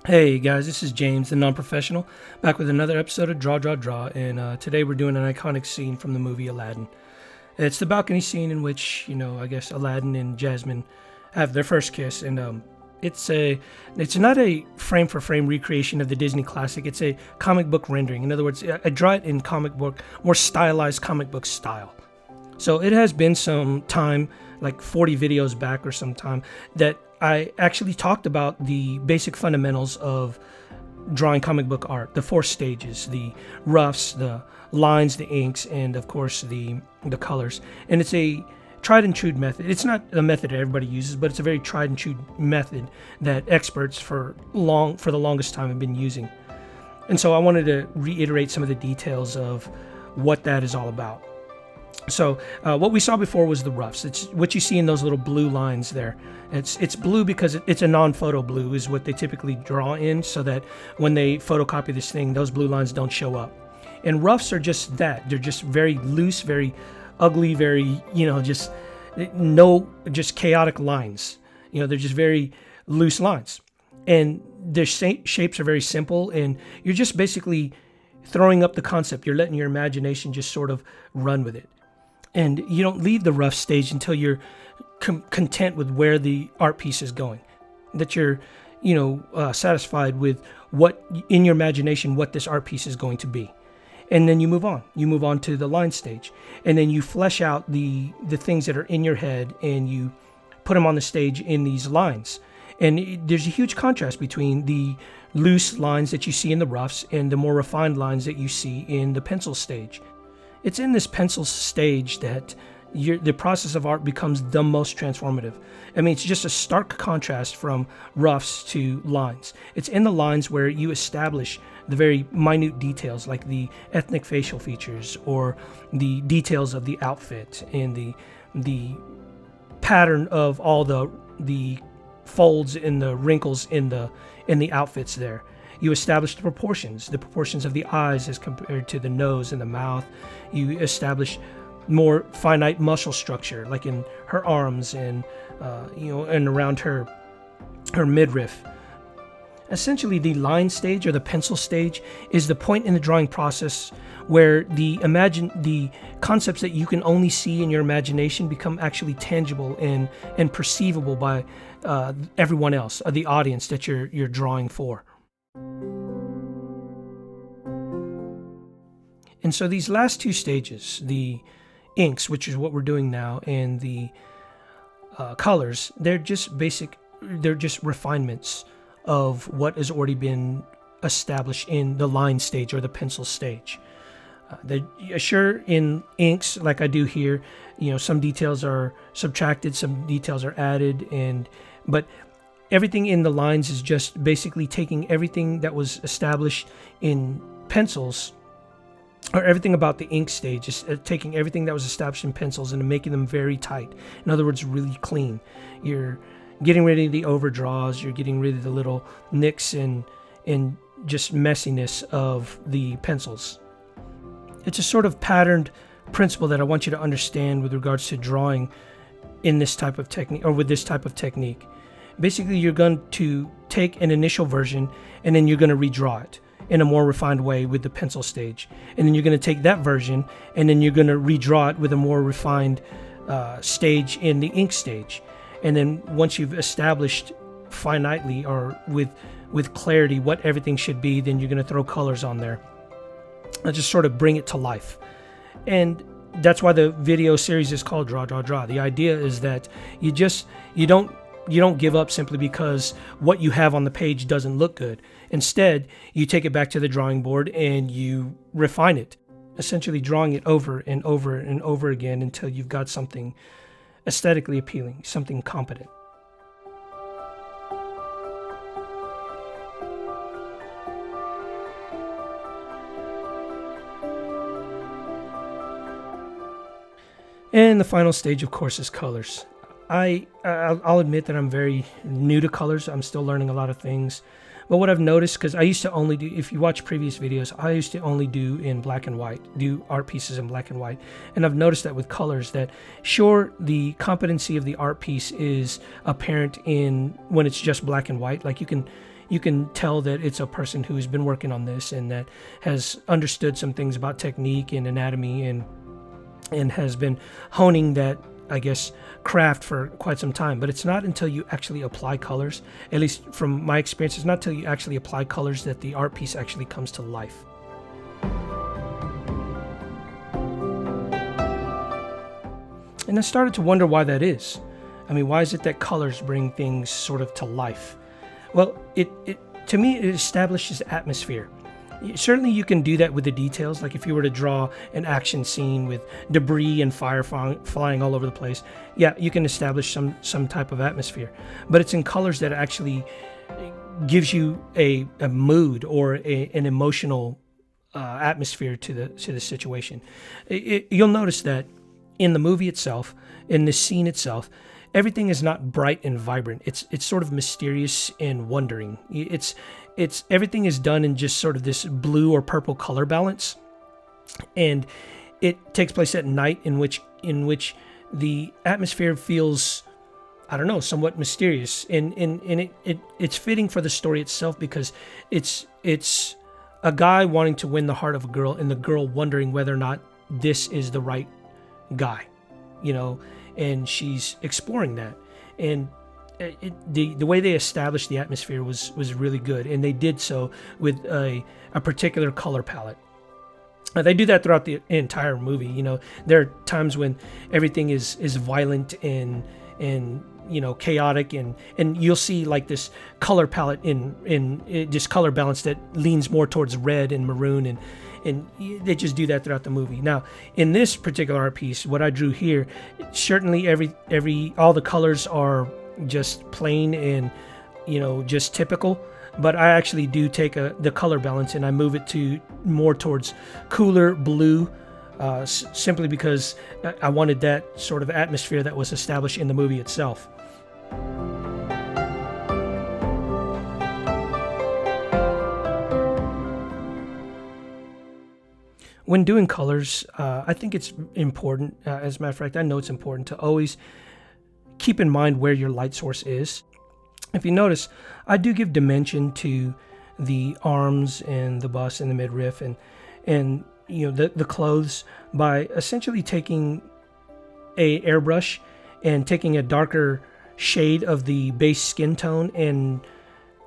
Hey guys, this is James, the non-professional, back with another episode of Draw, and today we're doing an iconic scene from the movie Aladdin. It's the balcony scene in which, I guess Aladdin and Jasmine have their first kiss, and it's not a frame-for-frame recreation of the Disney classic. It's a comic book rendering. In other words, I draw it in comic book, more stylized comic book style. So it has been some time, like 40 videos back or some time, that I actually talked about the basic fundamentals of drawing comic book art, the four stages, the roughs, the lines, the inks, and of course the colors. And it's a tried and true method. It's not a method that everybody uses, but it's a very tried and true method that experts for the longest time have been using. And so I wanted to reiterate some of the details of what that is all about. So what we saw before was the roughs. It's what you see in those little blue lines there. It's blue because it's a non-photo blue is what they typically draw in, so that when they photocopy this thing, those blue lines don't show up. And roughs are just that. They're just very loose, very ugly, very, just chaotic lines. They're just very loose lines. And their shapes are very simple, and you're just basically throwing up the concept. You're letting your imagination just sort of run with it. And you don't leave the rough stage until you're content with where the art piece is going, that you're, satisfied with what in your imagination, what this art piece is going to be. And then you move on. You move on to the line stage, and then you flesh out the things that are in your head, and you put them on the stage in these lines. And there's a huge contrast between the loose lines that you see in the roughs and the more refined lines that you see in the pencil stage. It's in this pencil stage that the process of art becomes the most transformative. I mean, it's just a stark contrast from roughs to lines. It's in the lines where you establish the very minute details, like the ethnic facial features or the details of the outfit and the pattern of all the folds and the wrinkles in the outfits there. You establish the proportions of the eyes as compared to the nose and the mouth. You establish more finite muscle structure, like in her arms and and around her midriff. Essentially, the line stage or the pencil stage is the point in the drawing process where the concepts that you can only see in your imagination become actually tangible and perceivable by everyone else, the audience that you're drawing for. And so these last two stages, the inks, which is what we're doing now, and the colors, they're just refinements of what has already been established in the line stage or the pencil stage. Sure, in inks, like I do here, some details are subtracted, some details are added, but everything in the lines is just basically taking everything that was established in pencils, or everything about the ink stage is taking everything that was established in pencils and making them very tight. In other words, really clean. You're getting rid of the overdraws, you're getting rid of the little nicks and just messiness of the pencils. It's a sort of patterned principle that I want you to understand with regards to drawing in this type of technique, or with this type of technique. Basically, you're going to take an initial version and then you're going to redraw it in a more refined way with the pencil stage. And then you're going to take that version and then you're going to redraw it with a more refined stage in the ink stage. And then once you've established finitely or with clarity what everything should be, then you're going to throw colors on there and just sort of bring it to life. And that's why the video series is called Draw. The idea is that you don't give up simply because what you have on the page doesn't look good. Instead, you take it back to the drawing board and you refine it, essentially drawing it over and over and over again until you've got something aesthetically appealing, something competent. And the final stage, of course, is colors. I'll admit that I'm very new to colors. I'm still learning a lot of things. But what I've noticed, because I used to only do, if you watch previous videos, I used to only do in black and white, do art pieces in black and white. And I've noticed that with colors, that sure, the competency of the art piece is apparent in when it's just black and white. Like you can you can tell that it's a person who's been working on this and that has understood some things about technique and anatomy and has been honing that, I guess, craft for quite some time. But it's not until you actually apply colors, at least from my experience, it's not until you actually apply colors that the art piece actually comes to life. And I started to wonder why that is. I mean, why is it that colors bring things sort of to life? Well, to me, it establishes atmosphere. Certainly you can do that with the details, like if you were to draw an action scene with debris and fire flying all over the place, yeah, you can establish some type of atmosphere. But it's in colors that actually gives you a mood or an emotional atmosphere to the situation. You'll notice that in the movie itself, in the scene itself, everything is not bright and vibrant. It's sort of mysterious and wondering. It's everything is done in just sort of this blue or purple color balance, and it takes place at night, in which the atmosphere feels, I don't know, somewhat mysterious, and it's fitting for the story itself, because it's a guy wanting to win the heart of a girl, and the girl wondering whether or not this is the right guy, and she's exploring that. And the way they established the atmosphere was really good, and they did so with a particular color palette. They do that throughout the entire movie. There are times when everything is violent and chaotic, and you'll see like this color palette in just color balance that leans more towards red and maroon, and they just do that throughout the movie. Now, in this particular art piece, what I drew here, certainly all the colors are just plain and just typical, but I actually do take the color balance and I move it to more towards cooler blue, simply because I wanted that sort of atmosphere that was established in the movie itself. When doing colors, I think it's important, as a matter of fact, I know it's important to always keep in mind where your light source is. If you notice, I do give dimension to the arms and the bust and the midriff and the clothes by essentially taking a airbrush and taking a darker shade of the base skin tone and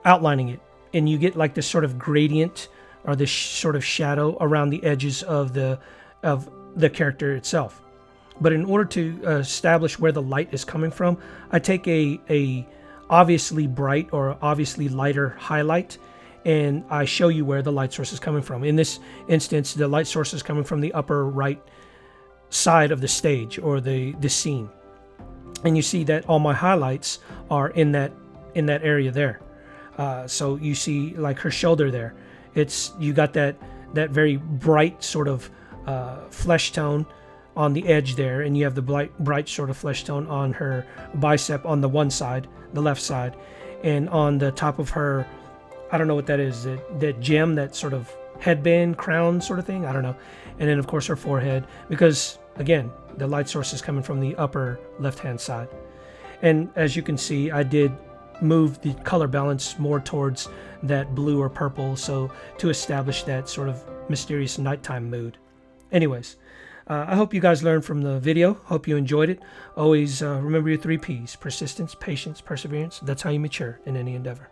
outlining it, and you get like this sort of gradient or this sort of shadow around the edges of the character itself. But in order to establish where the light is coming from, I take a obviously bright or obviously lighter highlight, and I show you where the light source is coming from. In this instance, the light source is coming from the upper right side of the stage or the scene. And you see that all my highlights are in that area there. So you see like her shoulder there. You got that very bright sort of flesh tone on the edge there, and you have the bright sort of flesh tone on her bicep on the one side, the left side, and on the top of her, I don't know what that is, that gem, that sort of headband, crown sort of thing, I don't know. And then of course her forehead, because again, the light source is coming from the upper left-hand side. And as you can see, I did move the color balance more towards that blue or purple, so to establish that sort of mysterious nighttime mood. Anyways, I hope you guys learned from the video. Hope you enjoyed it. Always remember your 3 P's: persistence, patience, perseverance. That's how you mature in any endeavor.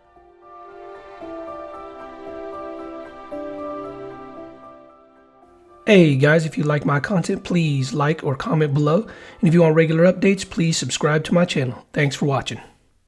Hey guys, if you like my content, please like or comment below. And if you want regular updates, please subscribe to my channel. Thanks for watching.